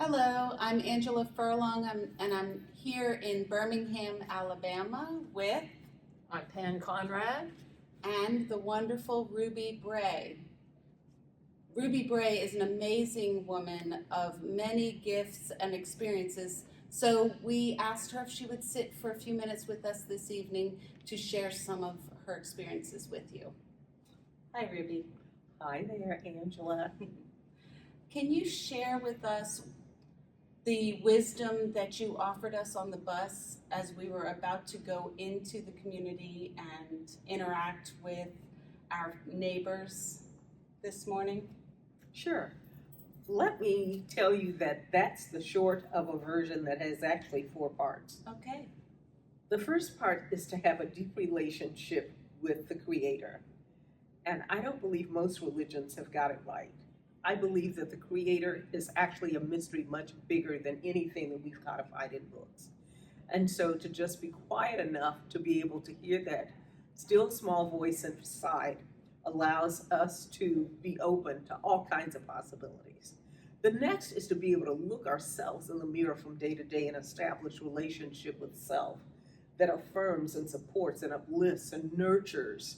Hello, I'm Angela Furlong, and I'm here in Birmingham, Alabama with I'm Conrad. and the wonderful Rubye Braye. Rubye Braye is an amazing woman of many gifts and experiences. So we asked her if she would sit for a few minutes with us this evening to share some of her experiences with you. Hi, Rubye. Hi there, Angela. Can you share with us the wisdom that you offered us on the bus as we were about to go into the community and interact with our neighbors this morning? Sure. Let me tell you that that's the short of a version that has actually 4 parts. Okay. The first part is to have a deep relationship with the Creator. And I don't believe most religions have got it right. I believe that the Creator is actually a mystery much bigger than anything that we've codified in books. And so to just be quiet enough to be able to hear that still small voice inside allows us to be open to all kinds of possibilities. The next is to be able to look ourselves in the mirror from day to day and establish relationship with self that affirms and supports and uplifts and nurtures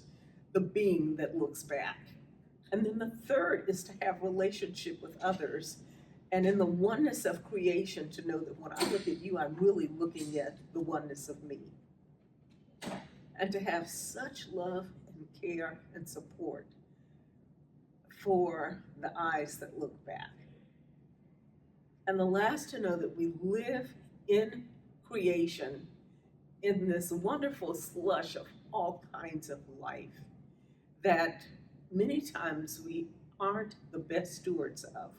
the being that looks back. And then the third is to have relationship with others, and in the oneness of creation to know that when I look at you, I'm really looking at the oneness of me. And to have such love and care and support for the eyes that look back. And the last to know that we live in creation in this wonderful slush of all kinds of life that many times we aren't the best stewards of,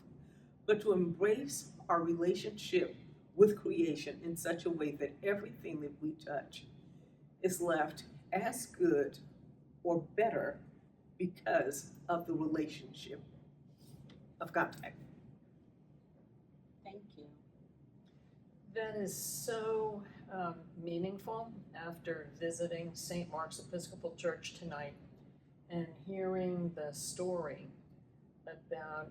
but to embrace our relationship with creation in such a way that everything that we touch is left as good or better because of the relationship of contact. Thank you. That is so meaningful after visiting St. Mark's Episcopal Church tonight and hearing the story about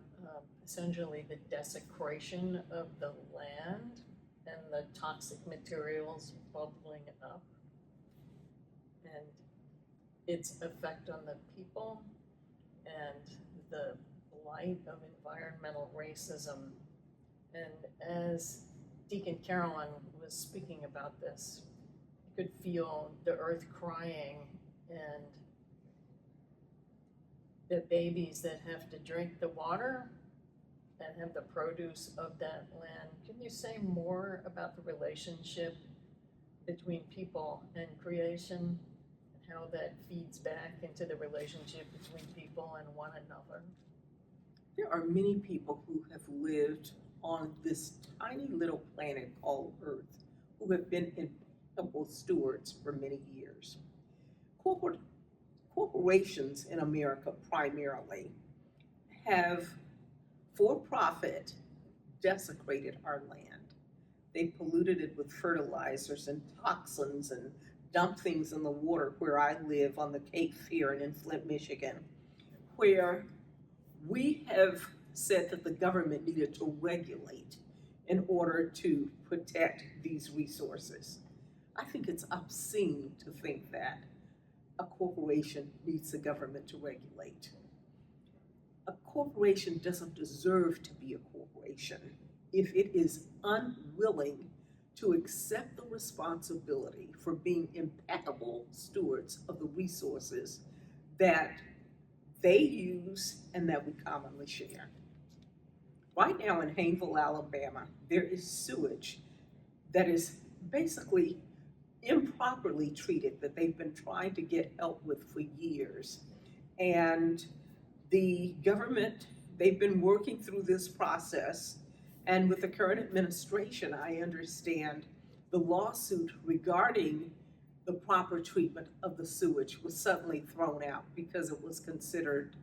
essentially the desecration of the land and the toxic materials bubbling up and its effect on the people and the blight of environmental racism. And as Deacon Carolyn was speaking about this, you could feel the earth crying and the babies that have to drink the water and have the produce of that land. Can you say more about the relationship between people and creation and how that feeds back into the relationship between people and one another? There are many people who have lived on this tiny little planet called Earth who have been impeccable stewards for many years. Corporations in America primarily have, for profit, desecrated our land. They polluted it with fertilizers and toxins and dumped things in the water where I live on the Cape Fear and in Flint, Michigan, where we have said that the government needed to regulate in order to protect these resources. I think it's obscene to think that a corporation needs the government to regulate. A corporation doesn't deserve to be a corporation if it is unwilling to accept the responsibility for being impeccable stewards of the resources that they use and that we commonly share. Right now in Haynesville, Alabama, there is sewage that is basically improperly treated that they've been trying to get help with for years. And the government, they've been working through this process, and with the current administration, I understand the lawsuit regarding the proper treatment of the sewage was suddenly thrown out because it was considered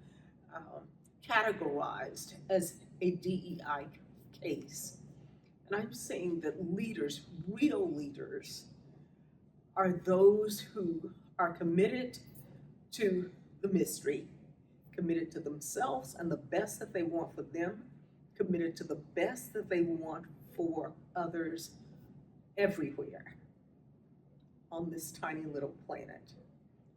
categorized as a DEI case. And I'm saying that leaders, real leaders, are those who are committed to the mystery, committed to themselves and the best that they want for them, committed to the best that they want for others everywhere on this tiny little planet,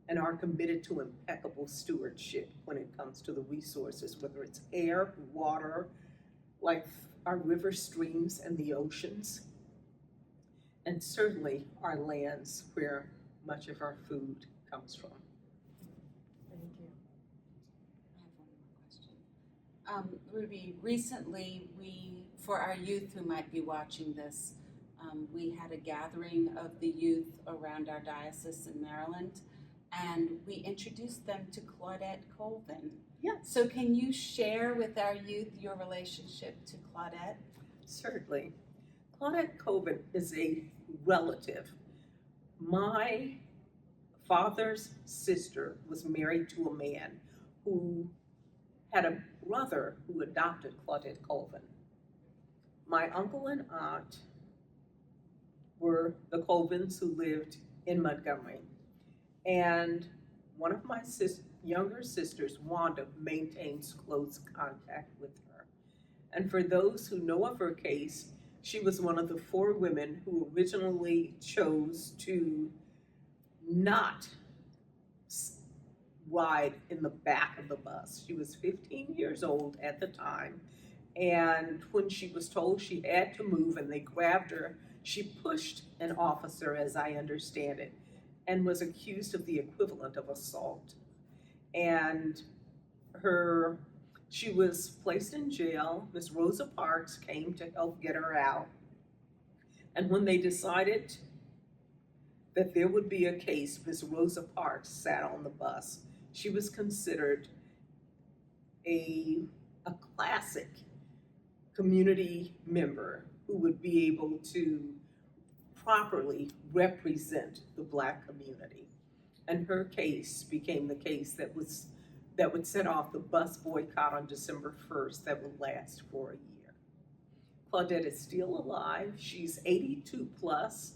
and are committed to impeccable stewardship when it comes to the resources, whether it's air, water, like our river streams and the oceans, and certainly our lands where much of our food comes from. Thank you. I have one more question. Rubye, recently for our youth who might be watching this, we had a gathering of the youth around our diocese in Maryland, and we introduced them to Claudette Colvin. Yes. So can you share with our youth your relationship to Claudette? Certainly. Claudette Colvin is a relative. My father's sister was married to a man who had a brother who adopted Claudette Colvin. My uncle and aunt were the Colvins who lived in Montgomery. And one of my younger sisters, Wanda, maintains close contact with her. And for those who know of her case, she was one of the 4 women who originally chose to not ride in the back of the bus. She was 15 years old at the time, and when she was told she had to move and they grabbed her, she pushed an officer, as I understand it, and was accused of the equivalent of assault. And she was placed in jail. Miss Rosa Parks came to help get her out. And when they decided that there would be a case, Miss Rosa Parks sat on the bus. She was considered a classic community member who would be able to properly represent the Black community. And her case became the case that would set off the bus boycott on December 1st that would last for a year. Claudette is still alive. She's 82 plus.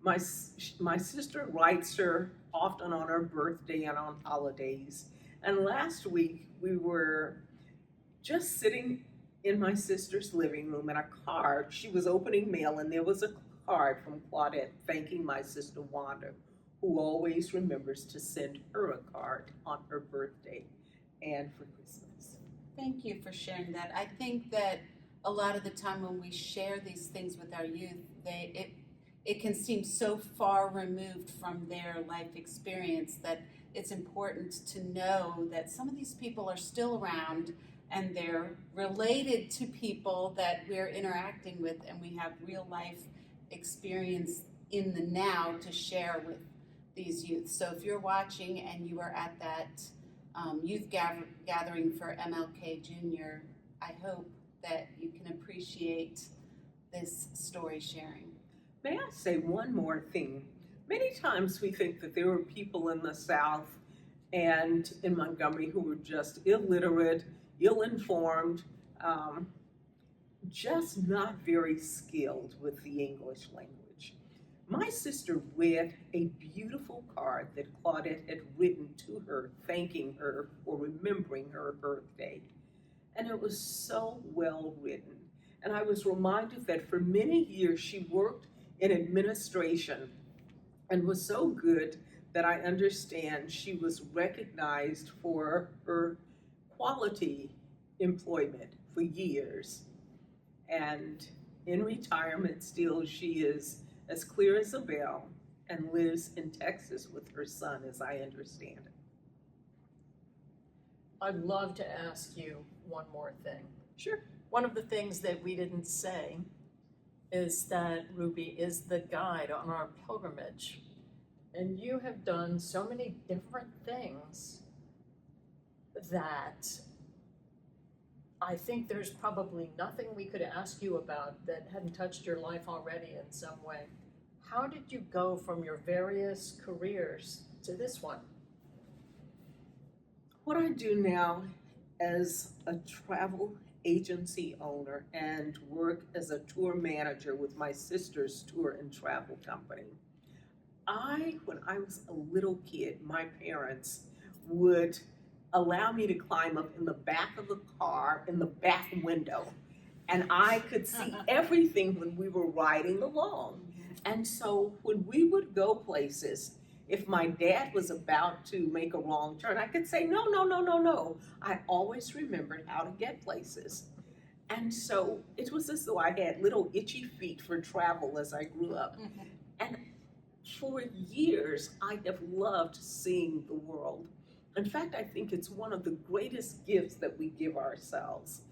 My sister writes her often on her birthday and on holidays. And last week we were just sitting in my sister's living room, and a card, she was opening mail, and there was a card from Claudette thanking my sister Wanda, who always remembers to send her a card on her birthday and for Christmas. Thank you for sharing that. I think that a lot of the time when we share these things with our youth, it can seem so far removed from their life experience that it's important to know that some of these people are still around and they're related to people that we're interacting with, and we have real life experience in the now to share with these youth. So if you're watching and you are at that youth gathering for MLK Jr., I hope that you can appreciate this story sharing. May I say one more thing? Many times we think that there were people in the South and in Montgomery who were just illiterate, ill-informed, just not very skilled with the English language. My sister read a beautiful card that Claudette had written to her, thanking her for remembering her birthday. And it was so well written. And I was reminded that for many years she worked in administration and was so good that I understand she was recognized for her quality employment for years. And in retirement still, she is as clear as a bell and lives in Texas with her son, as I understand it. I'd love to ask you one more thing. Sure. One of the things that we didn't say is that Rubye is the guide on our pilgrimage. And you have done so many different things that I think there's probably nothing we could ask you about that hadn't touched your life already in some way. How did you go from your various careers to this one? What I do now as a travel agency owner and work as a tour manager with my sister's tour and travel company. When I was a little kid, my parents would allow me to climb up in the back of the car, in the back window, And I could see everything when we were riding along. And so when we would go places, if my dad was about to make a wrong turn, I could say, no, no, no, no, no. I always remembered how to get places. And so it was as though I had little itchy feet for travel as I grew up. And for years, I have loved seeing the world. In fact, I think it's one of the greatest gifts that we give ourselves,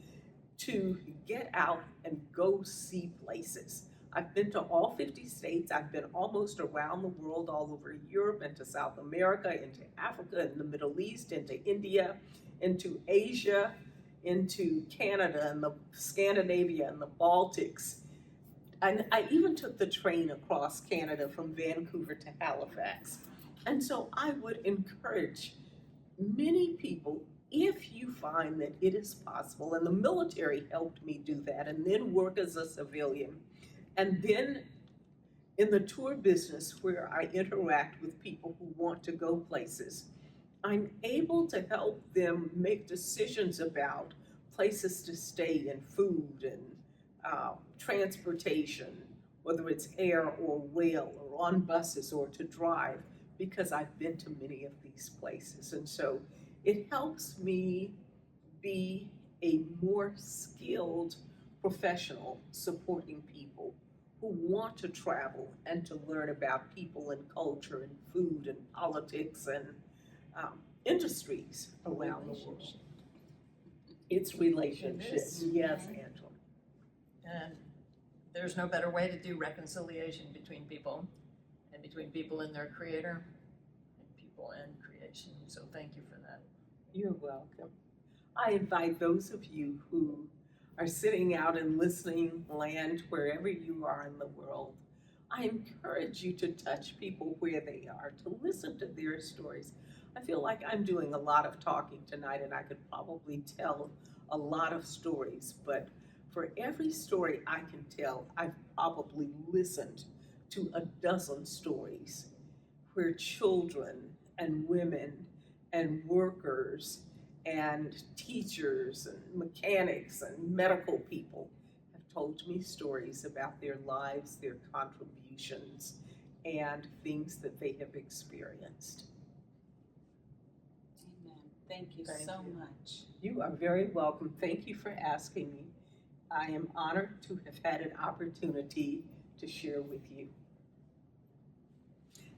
to get out and go see places. I've been to all 50 states. I've been almost around the world, all over Europe, into South America, into Africa, in the Middle East, into India, into Asia, into Canada and the Scandinavia and the Baltics. And I even took the train across Canada from Vancouver to Halifax. And so I would encourage many people, if you find that it is possible, and the military helped me do that, and then work as a civilian, and then in the tour business where I interact with people who want to go places, I'm able to help them make decisions about places to stay and food and transportation, whether it's air or rail or on buses or to drive, because I've been to many of these places. And so it helps me be a more skilled professional supporting people who want to travel and to learn about people and culture and food and politics and industries around the world. It's relationships, It is. yes, Angela. And there's no better way to do reconciliation between people and between people and their creator and people and creation. So thank you for that. You're welcome. I invite those of you who are sitting out in listening land, wherever you are in the world, I encourage you to touch people where they are, to listen to their stories. I feel like I'm doing a lot of talking tonight, and I could probably tell a lot of stories, but for every story I can tell, I've probably listened to a dozen stories where children and women and workers and teachers and mechanics and medical people have told me stories about their lives, their contributions, and things that they have experienced. Amen. Thank you Thank so you. much. You are very welcome. Thank you for asking me. I am honored to have had an opportunity to share with you.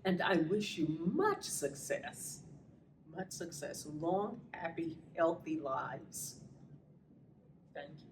And I wish you much success, long, happy, healthy lives. Thank you.